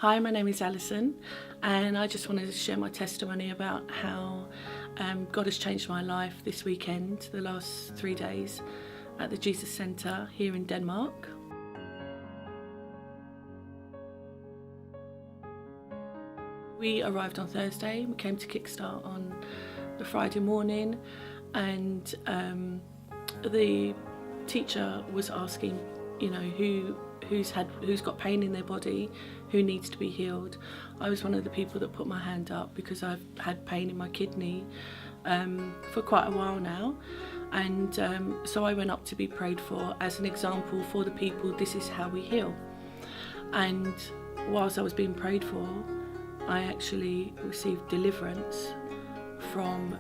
Hi, my name is Alison, and I just wanted to share my testimony about how God has changed my life this weekend, the last 3 days at the Jesus Centre here in Denmark. We arrived on Thursday. We came to Kickstart on the Friday morning, and the teacher was asking, who's got pain in their body, who needs to be healed. I was one of the people that put my hand up because I've had pain in my kidney for quite a while now, and so I went up to be prayed for as an example for the people. This is how we heal. And whilst I was being prayed for, I actually received deliverance from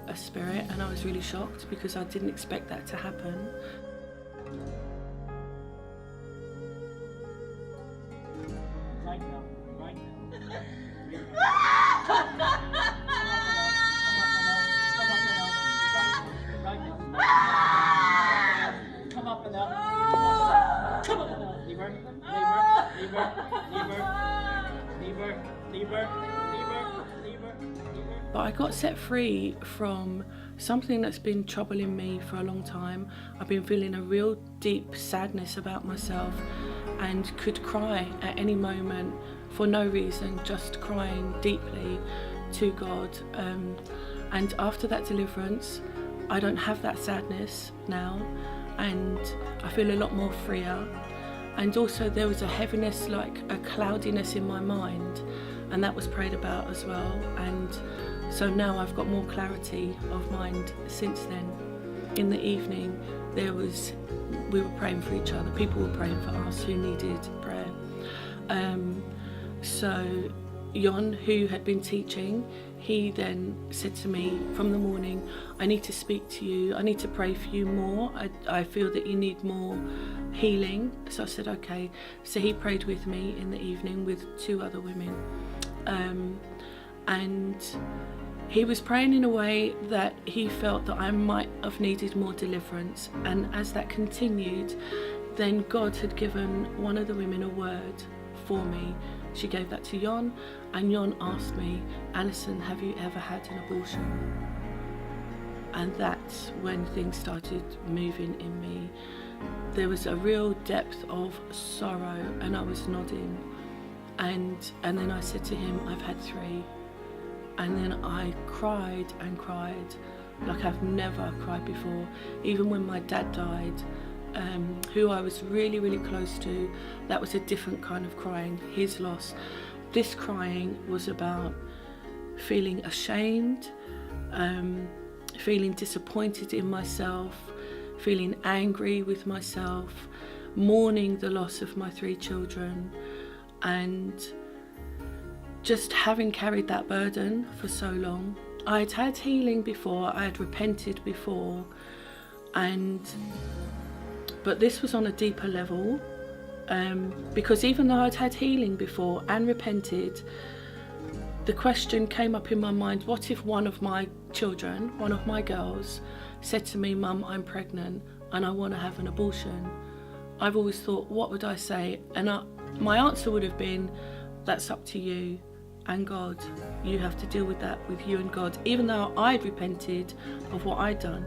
a spirit, and I was really shocked because I didn't expect that to happen. Right now. Come up and up. Come up and up. Lever. But I got set free from something that's been troubling me for a long time. I've been feeling a real deep sadness about myself and could cry at any moment for no reason, just crying deeply to God. And after that deliverance, I don't have that sadness now, and I feel a lot more freer. And also there was a heaviness, like a cloudiness in my mind, and that was prayed about as well. And so now I've got more clarity of mind since then. In the evening, we were praying for each other. People were praying for us who needed prayer. So Jon, who had been teaching, he then said to me from the morning, I need to speak to you, I need to pray for you more. I feel that you need more healing. So I said, okay. So he prayed with me in the evening with 2 other women. And he was praying in a way that he felt that I might have needed more deliverance. And as that continued, then God had given one of the women a word for me. She gave that to Jon, and Jon asked me, Alison, have you ever had an abortion? And that's when things started moving in me. There was a real depth of sorrow, and I was nodding. And then I said to him, I've had 3. And then I cried and cried like I've never cried before. Even when my dad died, who I was really, really close to, that was a different kind of crying, his loss. This crying was about feeling ashamed, feeling disappointed in myself, feeling angry with myself, mourning the loss of my 3 children, and just having carried that burden for so long. I had had healing before, I had repented before, but this was on a deeper level, because even though I'd had healing before and repented, the question came up in my mind, what if one of my children, one of my girls, said to me, Mum, I'm pregnant and I want to have an abortion? I've always thought, what would I say? And my answer would have been, that's up to you and God. You have to deal with that with you and God, even though I'd repented of what I'd done.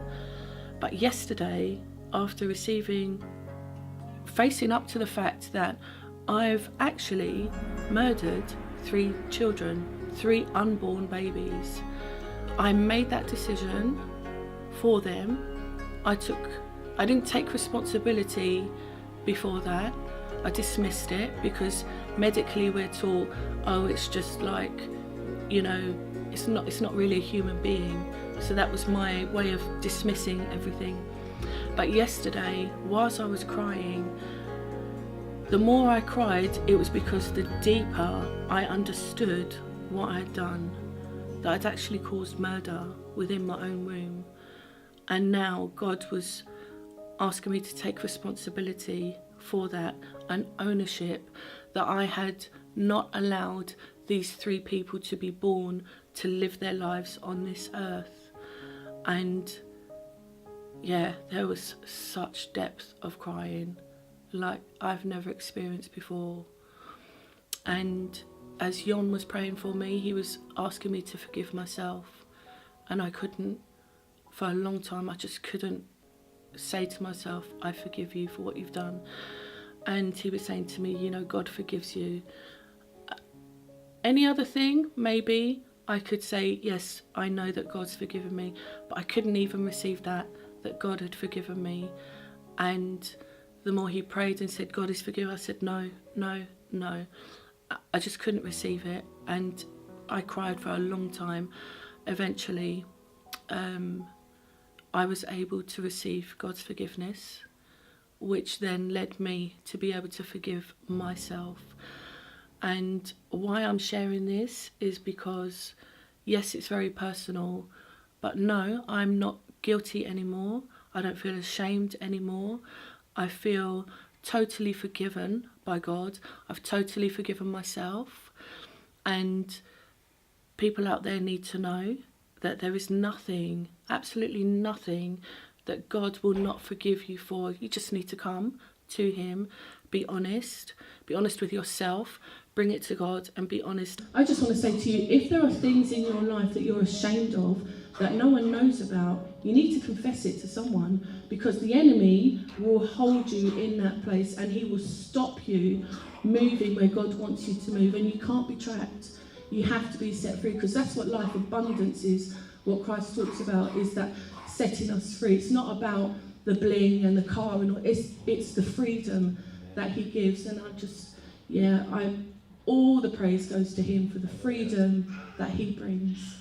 But yesterday, after facing up to the fact that I've actually murdered 3 children, 3 unborn babies, I made that decision for them. I didn't take responsibility before that. I dismissed it because medically we're taught, oh, it's just like, it's not really a human being. So that was my way of dismissing everything. But yesterday, whilst I was crying, the more I cried, it was because the deeper I understood what I had done, that I'd actually caused murder within my own womb. And now God was asking me to take responsibility for that, and ownership that I had not allowed these 3 people to be born to live their lives on this earth. And yeah, there was such depth of crying like I've never experienced before. And as Jon was praying for me, he was asking me to forgive myself. And I couldn't, for a long time, I just couldn't say to myself, I forgive you for what you've done. And he was saying to me, you know, God forgives you. Any other thing, maybe I could say, yes, I know that God's forgiven me, but I couldn't even receive that God had forgiven me. And the more he prayed and said, God is forgiven, I said, no, no, no. I just couldn't receive it. And I cried for a long time. Eventually, I was able to receive God's forgiveness, which then led me to be able to forgive myself. And why I'm sharing this is because, yes, it's very personal, but no, I'm not guilty anymore. I don't feel ashamed anymore. I feel totally forgiven by God. I've totally forgiven myself. And people out there need to know that there is nothing, absolutely nothing, that God will not forgive you for. You just need to come to him, be honest with yourself, bring it to God and be honest. I just want to say to you, if there are things in your life that you're ashamed of, that no one knows about, you need to confess it to someone, because the enemy will hold you in that place and he will stop you moving where God wants you to move, and you can't be trapped. You have to be set free, because that's what life abundance is. What Christ talks about is that setting us free. It's not about the bling and the car and all. It's the freedom that he gives. And all the praise goes to him for the freedom that he brings.